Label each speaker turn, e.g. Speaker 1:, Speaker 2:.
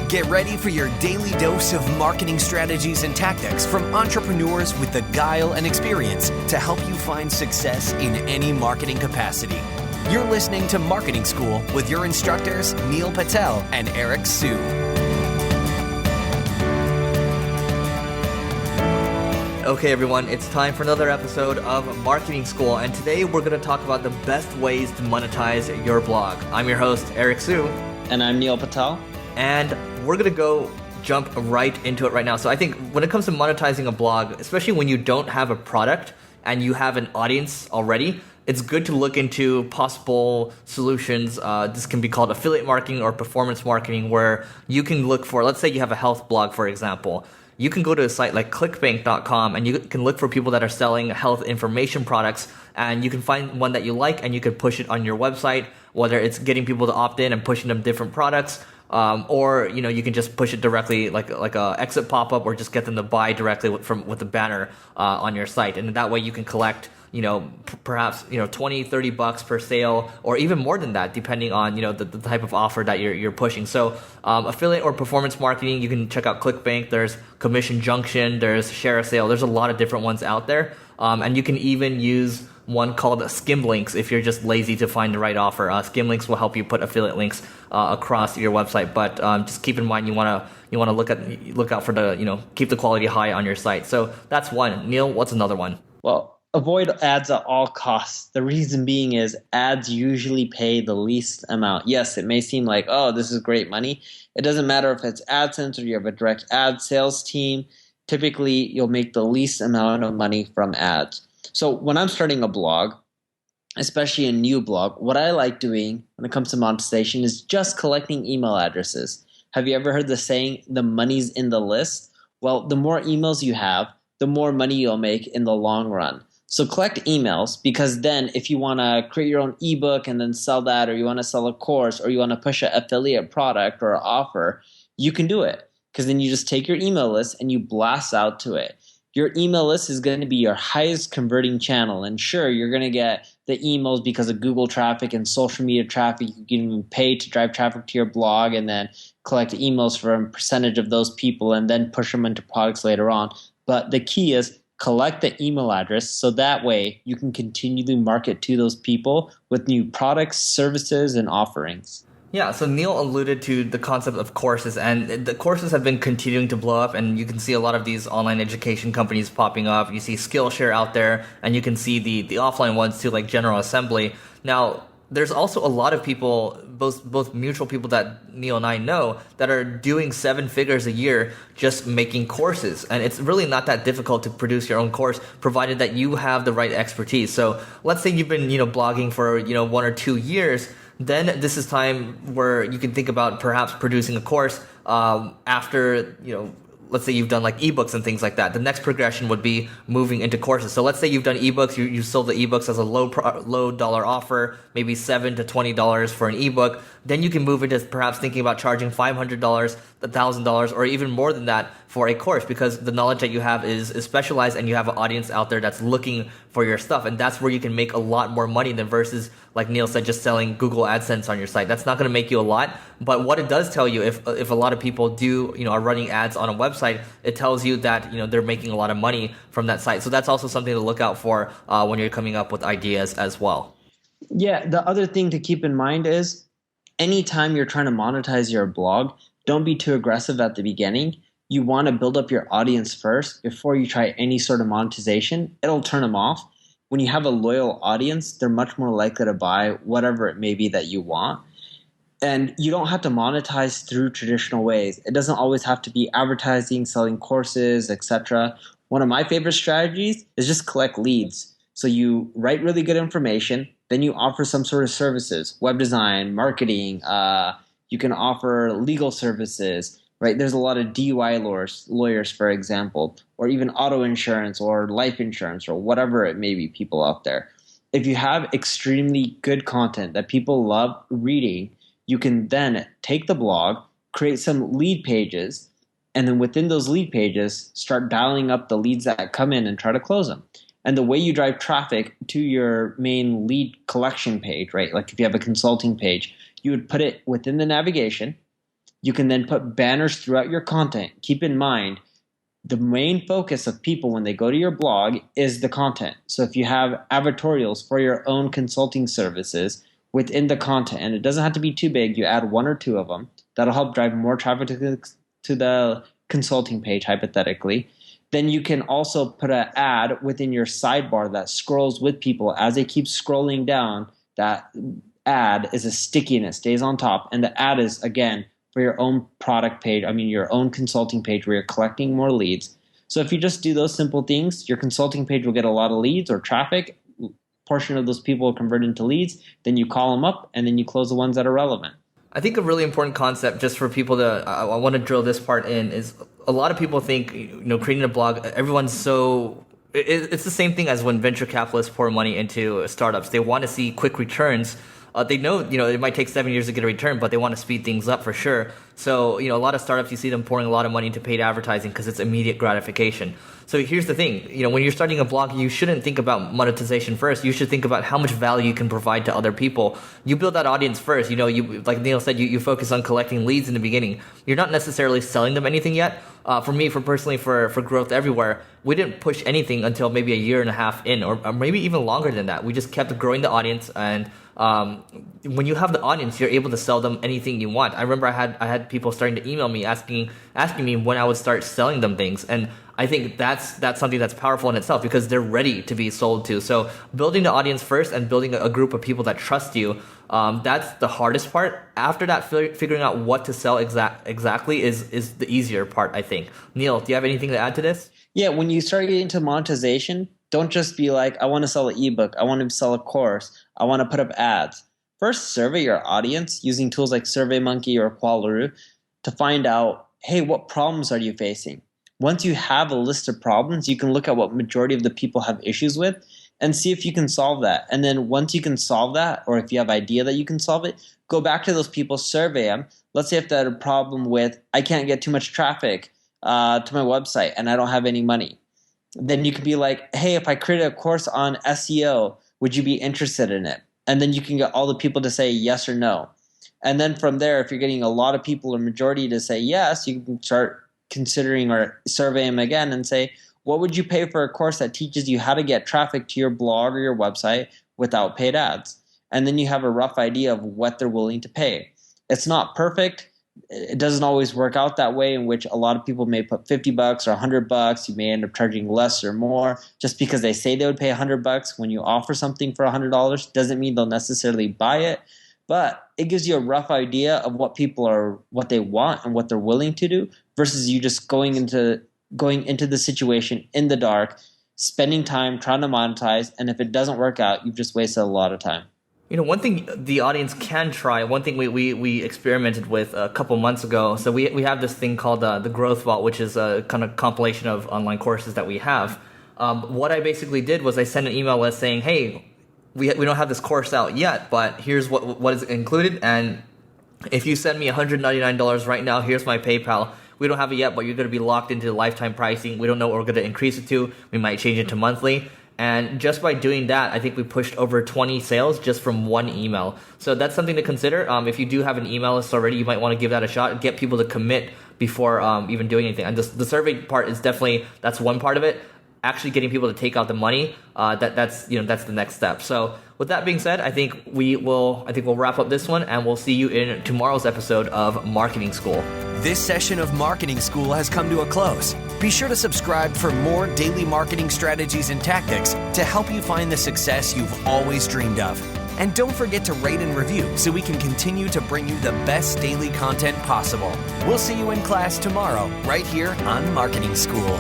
Speaker 1: Get ready for your daily dose of marketing strategies and tactics from entrepreneurs with the guile and experience to help you find success in any marketing capacity. You're listening to Marketing School with your instructors, Neil Patel and Eric Su.
Speaker 2: Okay, everyone, it's time for another episode of Marketing School, and today we're going to talk about the best ways to monetize your blog. I'm your host, Eric Su.
Speaker 3: And I'm Neil Patel.
Speaker 2: And we're going to jump right into it right now. So I think when it comes to monetizing a blog, especially when you don't have a product and you have an audience already, it's good to look into possible solutions. This can be called affiliate marketing or performance marketing, where you can look for, let's say you have a health blog, for example. You can go to a site like clickbank.com and you can look for people that are selling health information products, and you can find one that you like and you can push it on your website, whether it's getting people to opt in and pushing them different products, or you can just push it directly like a exit pop-up, or just get them to buy directly with the banner on your site. And that way you can collect perhaps $20-$30 per sale, or even more than that, depending on the type of offer that you're pushing. So affiliate or performance marketing, you can check out ClickBank. There's Commission Junction, there's Share a Sale. There's a lot of different ones out there, and you can even use one called Skimlinks if you're just lazy to find the right offer. Skimlinks will help you put affiliate links across your website, but just keep in mind you want to look out for the keep the quality high on your site. So that's one. Neil, what's another one?
Speaker 3: Well, avoid ads at all costs. The reason being is ads usually pay the least amount. Yes, it may seem like, oh, this is great money. It doesn't matter if it's AdSense or you have a direct ad sales team. Typically, you'll make the least amount of money from ads. So when I'm starting a blog, especially a new blog, what I like doing when it comes to monetization is just collecting email addresses. Have you ever heard the saying, the money's in the list? Well, the more emails you have, the more money you'll make in the long run. So collect emails, because then if you want to create your own ebook and then sell that, or you want to sell a course, or you want to push an affiliate product or an offer, you can do it. Because then you just take your email list and you blast out to it. Your email list is going to be your highest converting channel. And sure, you're going to get the emails because of Google traffic and social media traffic. You can even pay to drive traffic to your blog and then collect emails for a percentage of those people and then push them into products later on. But the key is collect the email address, so that way you can continually market to those people with new products, services, and offerings.
Speaker 2: Yeah, so Neil alluded to the concept of courses, and the courses have been continuing to blow up, and you can see a lot of these online education companies popping up. You see Skillshare out there, and you can see the offline ones too, like General Assembly. Now, there's also a lot of people, both mutual people that Neil and I know, that are doing 7 figures a year just making courses. And it's really not that difficult to produce your own course, provided that you have the right expertise. So let's say you've been blogging for 1 or 2 years. Then this is time where you can think about perhaps producing a course after let's say you've done like ebooks and things like that. The next progression would be moving into courses. So let's say you've done ebooks, you sold the ebooks as a low dollar offer, maybe $7 to $20 for an ebook. Then you can move into perhaps thinking about charging $500, $1,000, or even more than that for a course, because the knowledge that you have is specialized and you have an audience out there that's looking for your stuff. And that's where you can make a lot more money than versus, like Neil said, just selling Google AdSense on your site. That's not going to make you a lot. But what it does tell you, if a lot of people are running ads on a website, it tells you that they're making a lot of money from that site. So that's also something to look out for when you're coming up with ideas as well.
Speaker 3: Yeah, the other thing to keep in mind is anytime you're trying to monetize your blog, don't be too aggressive at the beginning. You want to build up your audience first before you try any sort of monetization. It'll turn them off. When you have a loyal audience, they're much more likely to buy whatever it may be that you want. And you don't have to monetize through traditional ways. It doesn't always have to be advertising, selling courses, etc. One of my favorite strategies is just collect leads. So you write really good information, then you offer some sort of services, web design, marketing. You can offer legal services, right? There's a lot of DUI lawyers, for example, or even auto insurance or life insurance or whatever it may be, people out there. If you have extremely good content that people love reading, you can then take the blog, create some lead pages, and then within those lead pages, start dialing up the leads that come in and try to close them. And the way you drive traffic to your main lead collection page, right? Like if you have a consulting page, you would put it within the navigation. You can then put banners throughout your content. Keep in mind, the main focus of people when they go to your blog is the content. So if you have advertorials for your own consulting services within the content, and it doesn't have to be too big, you add 1 or 2 of them, that'll help drive more traffic to the consulting page, hypothetically. Then you can also put an ad within your sidebar that scrolls with people as they keep scrolling down. That ad is a sticky and it stays on top. And the ad is, again, for your own product page, your own consulting page where you're collecting more leads. So if you just do those simple things, your consulting page will get a lot of leads or traffic. Portion of those people will convert into leads. Then you call them up and then you close the ones that are relevant.
Speaker 2: I think a really important concept just for people to, I want to drill this part in, is a lot of people think, creating a blog, everyone's so, it's the same thing as when venture capitalists pour money into startups. They want to see quick returns. They know, it might take 7 years to get a return, but they want to speed things up for sure. So, a lot of startups, you see them pouring a lot of money into paid advertising because it's immediate gratification. So here's the thing, when you're starting a blog, you shouldn't think about monetization first. You should think about how much value you can provide to other people. You build that audience first. You, like Neil said, you focus on collecting leads in the beginning. You're not necessarily selling them anything yet. For me, for Growth Everywhere, we didn't push anything until maybe a year and a half in, or maybe even longer than that. We just kept growing the audience, and when you have the audience, you're able to sell them anything you want. I remember I had people starting to email me asking me when I would start selling them things, and I think that's something that's powerful in itself because they're ready to be sold to. So building the audience first and building a group of people that trust you, that's the hardest part. After that, figuring out what to sell exactly is the easier part, I think. Neil, do you have anything to add to this?
Speaker 3: Yeah, when you start getting into monetization, don't just be like, I want to sell an ebook, I want to sell a course, I want to put up ads. First, survey your audience using tools like SurveyMonkey or Qualaroo to find out, hey, what problems are you facing? Once you have a list of problems, you can look at what majority of the people have issues with and see if you can solve that. And then once you can solve that, or if you have idea that you can solve it, go back to those people, survey them. Let's say if they had a problem with, I can't get too much traffic to my website and I don't have any money. Then you can be like, hey, if I created a course on SEO, would you be interested in it? And then you can get all the people to say yes or no. And then from there, if you're getting a lot of people or majority to say yes, you can start considering or survey them again and say, what would you pay for a course that teaches you how to get traffic to your blog or your website without paid ads? And then you have a rough idea of what they're willing to pay. It's not perfect. It doesn't always work out that way, in which a lot of people may put $50 or $100. You may end up charging less or more. Just because they say they would pay $100 when you offer something for $100 doesn't mean they'll necessarily buy it. But it gives you a rough idea of what they want and what they're willing to do, versus you just going into the situation in the dark, spending time trying to monetize, and if it doesn't work out, you've just wasted a lot of time.
Speaker 2: One thing the audience can try, one thing we experimented with a couple months ago. So we have this thing called the Growth Walt, which is a kind of compilation of online courses that we have. What I basically did was I sent an email list saying, hey, we don't have this course out yet, but here's what is included. And if you send me $199 right now, here's my PayPal. We don't have it yet, but you're going to be locked into lifetime pricing. We don't know what we're going to increase it to. We might change it to monthly. And just by doing that, I think we pushed over 20 sales just from one email. So that's something to consider. If you do have an email list already, you might want to give that a shot. Get people to commit before even doing anything. And the survey part is that's one part of it. Actually getting people to take out the money, that's the next step. So with that being said, I think we'll wrap up this one, and we'll see you in tomorrow's episode of Marketing School.
Speaker 1: This session of Marketing School has come to a close. Be sure to subscribe for more daily marketing strategies and tactics to help you find the success you've always dreamed of. And don't forget to rate and review so we can continue to bring you the best daily content possible. We'll see you in class tomorrow, right here on Marketing School.